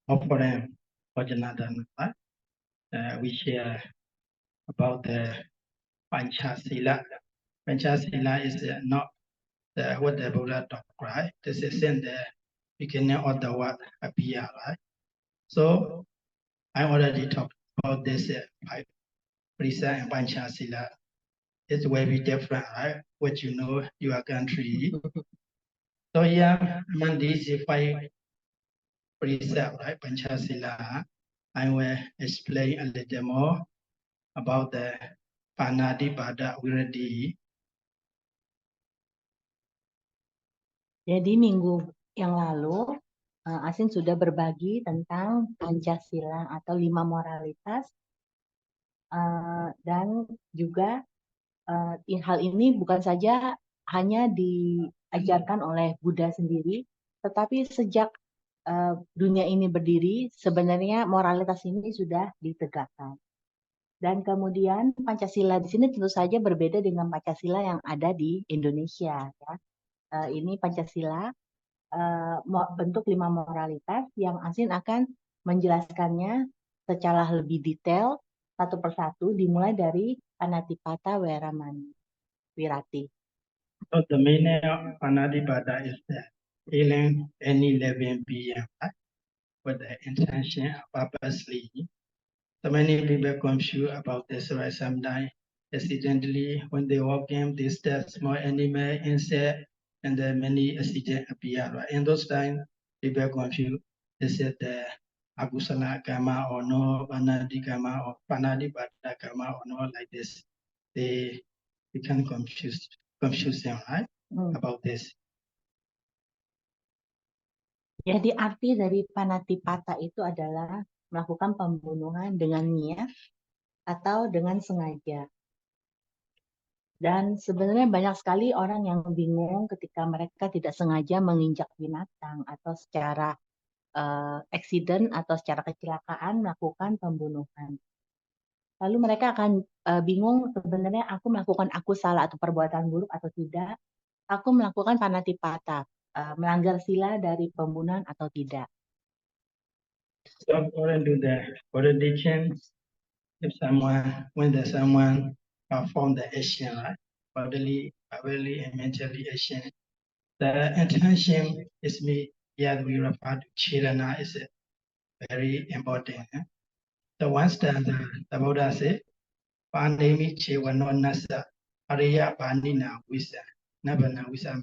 offering Vajanadana. We share about the Panchasila. Panchasila is not what the Buddha taught, right? This is in the beginning of the word appear, right? So I already talked about this five precepts and Panchasila. It's very different, right? What you know, your country. So yeah, among these five precepts, right, Panchasila, I will explain a little more about the Panadipada Viradi. Jadi minggu yang lalu Asin sudah berbagi tentang Pancasila atau 5 moralitas dan juga hal ini bukan saja hanya diajarkan oleh Buddha sendiri, tetapi sejak dunia ini berdiri sebenarnya moralitas ini sudah ditegakkan. Dan kemudian Pancasila di sini tentu saja berbeda dengan Pancasila yang ada di Indonesia. Ya. Ini Pancasila bentuk 5 moralitas yang Asin akan menjelaskannya secara lebih detail satu persatu dimulai dari Panatipata Weramani Wirati. So the meaning of Panadipada is that healing any living being with the intention purposely. So many people confused about this, right? Sometimes accidentally when they walk in, they step small animal, insect, and then many accidents appear, right? In those times, people confused. Is it the Agusala Karma or no, Panadi Karma or Panadipata Karma or no, like this. They become confused them, right? About this. Jadi arti dari Panatipata itu adalah melakukan pembunuhan dengan niat atau dengan sengaja. Dan sebenarnya banyak sekali orang yang bingung ketika mereka tidak sengaja menginjak binatang atau secara accident atau secara kecelakaan melakukan pembunuhan. Lalu mereka akan bingung sebenarnya aku melakukan salah atau perbuatan buruk atau tidak. Aku melakukan Panatipata, melanggar sila dari pembunuhan atau tidak. So according to the religion, if someone perform the action, right, bodily, and mentally action, the intention is me. Yeah, we refer to Chirana is very important. The one stanza, the Buddha said, Pandemi Chewano Nasa, Ariya Pandina Wisa, Nabana Wisa,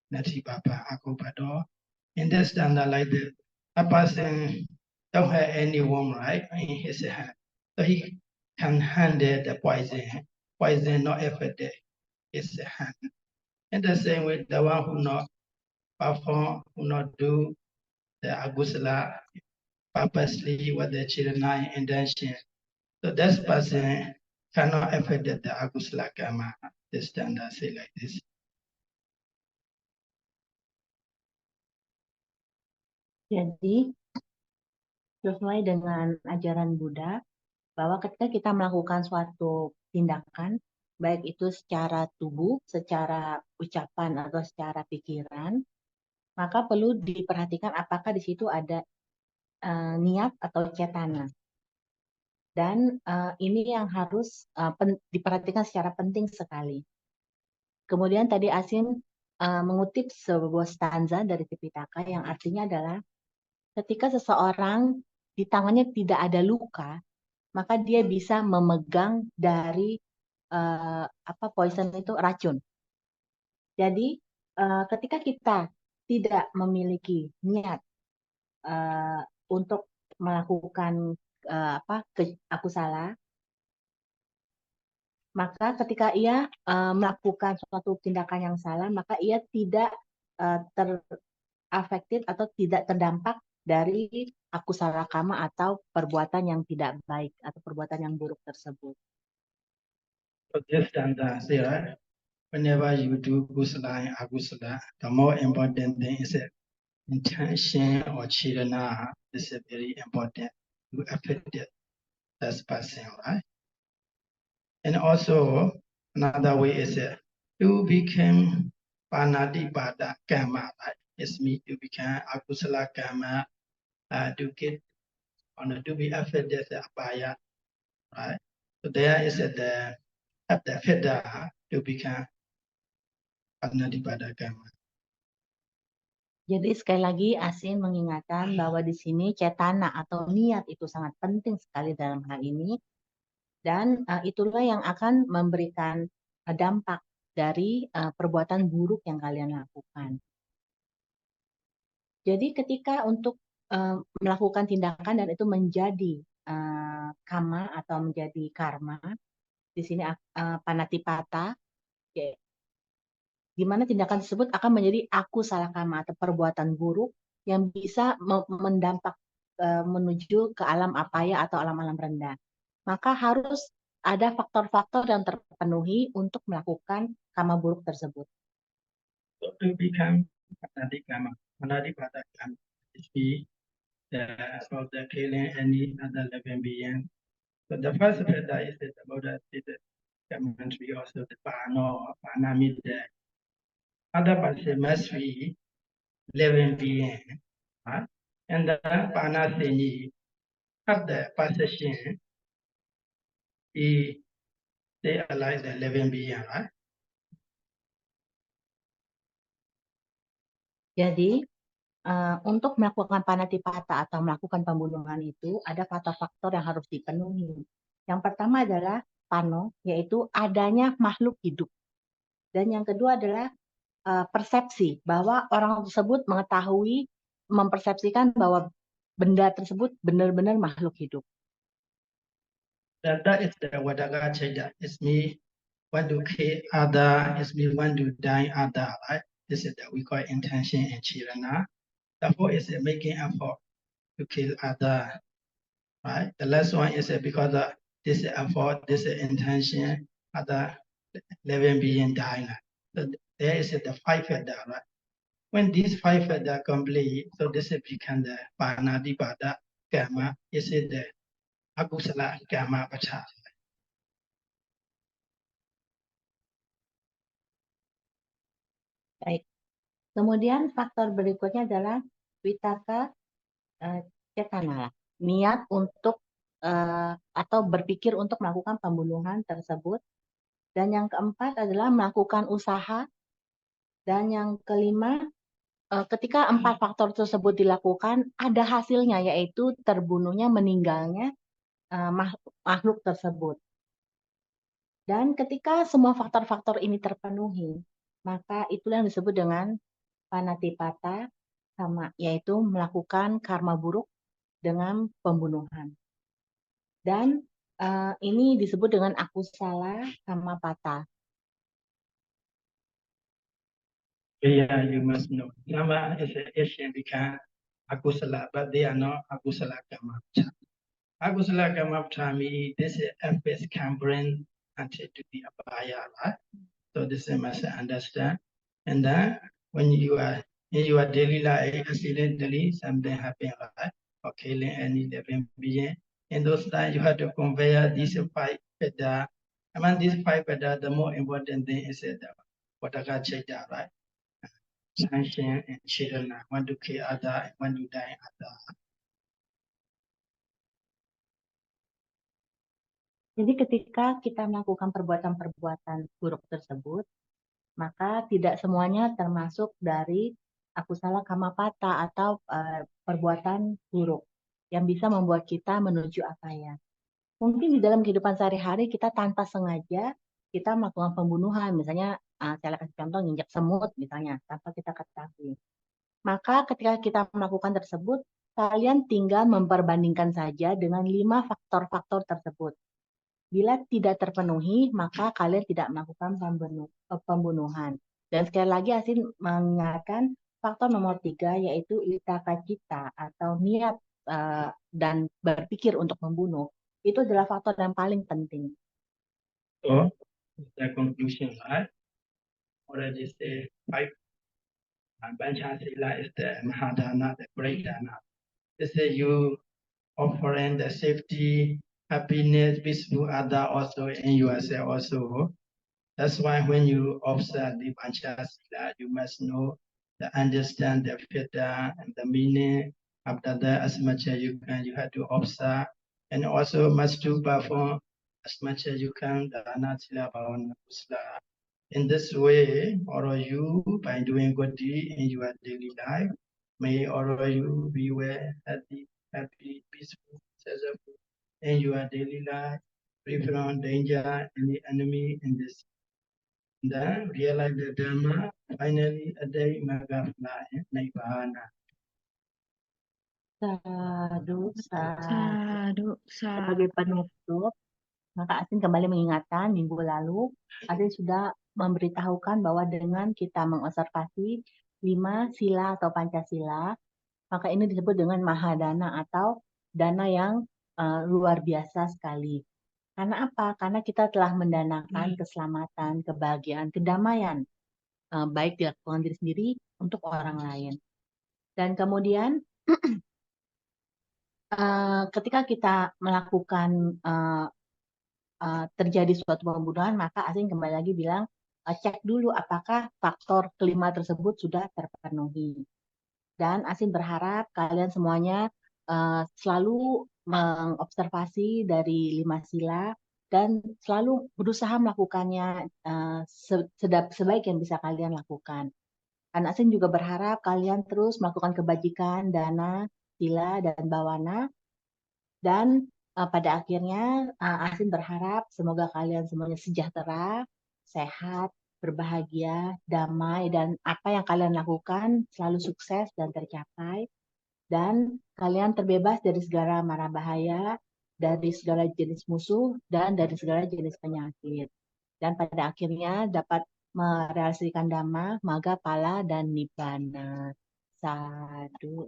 Nati Papa Akopado. In this stanza, like a person don't have any worm, right, in his hand. So he can handle the poison not affected his hand. In the same way, the one who not perform, who not do the agusala purposely with the children intention. So this person cannot affect the agusala karma. The standard say like this. Jadi sesuai dengan ajaran Buddha bahwa ketika kita melakukan suatu tindakan, baik itu secara tubuh, secara ucapan atau secara pikiran, maka perlu diperhatikan apakah di situ ada niat atau cetana. Dan ini yang harus diperhatikan secara penting sekali. Kemudian tadi Asin mengutip sebuah stanza dari Tipitaka yang artinya adalah ketika seseorang di tangannya tidak ada luka, maka dia bisa memegang dari poison itu racun. Jadi ketika kita tidak memiliki niat untuk melakukan aku salah, maka ketika ia melakukan suatu tindakan yang salah, maka ia tidak terafektif atau tidak terdampak dari akusala kama atau perbuatan yang tidak baik atau perbuatan yang buruk tersebut. So this stanza say, right? Whenever you do kusala and agusala, the more important thing is intention or chirana. This is very important to affect that person, right? And also another way is to become panadipada karma, right? It's me to become akusala karma to get to be affected there's a apaya, right? So there is the feda to become panadipada karma. Jadi sekali lagi Asin mengingatkan bahwa di sini cetana atau niat itu sangat penting sekali dalam hal ini, dan itulah yang akan memberikan dampak dari perbuatan buruk yang kalian lakukan. Jadi ketika untuk melakukan tindakan dan itu menjadi kama atau menjadi karma, di sini panatipata, di mana tindakan tersebut akan menjadi aku salah kama atau perbuatan buruk yang bisa mendampak menuju ke alam apaya atau alam-alam rendah. Maka harus ada faktor-faktor yang terpenuhi untuk melakukan kama buruk tersebut. So to become panadipada karma is be about the killing any other living being. So the first feda is about the commentary also the panamid. Other person must be living being, right? And the panasini have the possession they are like the living being, right? Jadi untuk melakukan panatipata atau melakukan pembunuhan itu ada faktor-faktor yang harus dipenuhi. Yang pertama adalah pano, yaitu adanya makhluk hidup. Dan yang kedua adalah persepsi, bahwa orang tersebut mengetahui, mempersepsikan bahwa benda tersebut benar-benar makhluk hidup. That is the Wadaga Chaja. It's me want to kill other, it's me want to die other, right? This is that we call intention in Chirana. Therefore, it's making effort to kill other, right? The last one is because of this effort, this intention, other living being dying. So there is the five factor, right? When these five factor complete, so this become the panadipada karma. Is it the akusala karma pacha? Baik. Kemudian faktor berikutnya adalah vitaka cetana, niat untuk atau berpikir untuk melakukan pembunuhan tersebut. Dan yang keempat adalah melakukan usaha. Dan yang kelima, ketika empat faktor tersebut dilakukan, ada hasilnya, yaitu terbunuhnya, meninggalnya makhluk tersebut. Dan ketika semua faktor-faktor ini terpenuhi, maka itulah yang disebut dengan panatipata sama, yaitu melakukan karma buruk dengan pembunuhan. Dan ini disebut dengan akusala sama pata. Yeah, you must know. Nama is an Asian become akusala, but they are not akusala karma. Akusala karma means this emphasis can bring until to the abaya, right? So this is must understand. And then when you are in your daily life, accidentally something happen, right? Or killing any living being. In those times, you have to compare these five peda. Among these five peda, the more important thing is the Vataka Cheta, right? Sanction and children want to kill other, want to die other. Jadi ketika kita melakukan perbuatan-perbuatan buruk tersebut, maka tidak semuanya termasuk dari akusala kamapata atau perbuatan buruk yang bisa membuat kita menuju apaya. Mungkin di dalam kehidupan sehari-hari kita tanpa sengaja kita melakukan pembunuhan, misalnya saya kasih contoh nginjak semut misalnya tanpa kita ketahui. Maka ketika kita melakukan tersebut, kalian tinggal memperbandingkan saja dengan 5 faktor-faktor tersebut. Bila tidak terpenuhi, maka kalian tidak melakukan pembunuhan. Dan sekali lagi Asin mengingatkan faktor nomor 3, yaitu itaka cita atau niat dan berpikir untuk membunuh. Itu adalah faktor yang paling penting. So the conclusion, right? Already say five. Panchasila is the Mahadana, the great dana. This is you offering the safety, happiness, peace to other also in yourself also. That's why when you observe the Panchasila, you must know, understand the feta and the meaning, After that, as much as you can, you have to observe and also must to perform as much as you can dana sila bhavana kusala. In this way, all of you, by doing good deed in your daily life, may all of you be well, happy, peaceful, successful in your daily life, free from danger and the enemy in this. Then realize the Dharma, finally attain Magafla and Nibbana. Sadhu, Sadhu, Sebagai penutup, maka Asin kembali mengingatkan minggu lalu, Asin sudah memberitahukan bahwa dengan kita mengobservasi 5 sila atau Pancasila, maka ini disebut dengan Mahadana atau dana yang luar biasa sekali. Karena apa? Karena kita telah mendanakan keselamatan, kebahagiaan, kedamaian, baik dilakukan diri sendiri untuk orang lain. Dan kemudian ketika kita melakukan terjadi suatu pembunuhan, maka Asin kembali lagi bilang, cek dulu apakah faktor kelima tersebut sudah terpenuhi. Dan Asin berharap kalian semuanya selalu mengobservasi dari 5 sila dan selalu berusaha melakukannya sebaik yang bisa kalian lakukan. Dan Asin juga berharap kalian terus melakukan kebajikan, dana, sila, dan bawana. Dan pada akhirnya Asin berharap semoga kalian semuanya sejahtera, sehat, berbahagia, damai, dan apa yang kalian lakukan selalu sukses dan tercapai. Dan kalian terbebas dari segala mara bahaya, dari segala jenis musuh, dan dari segala jenis penyakit. Dan pada akhirnya dapat merealisasikan Dhamma, Magga, Phala, dan Nibbana. Sadhu.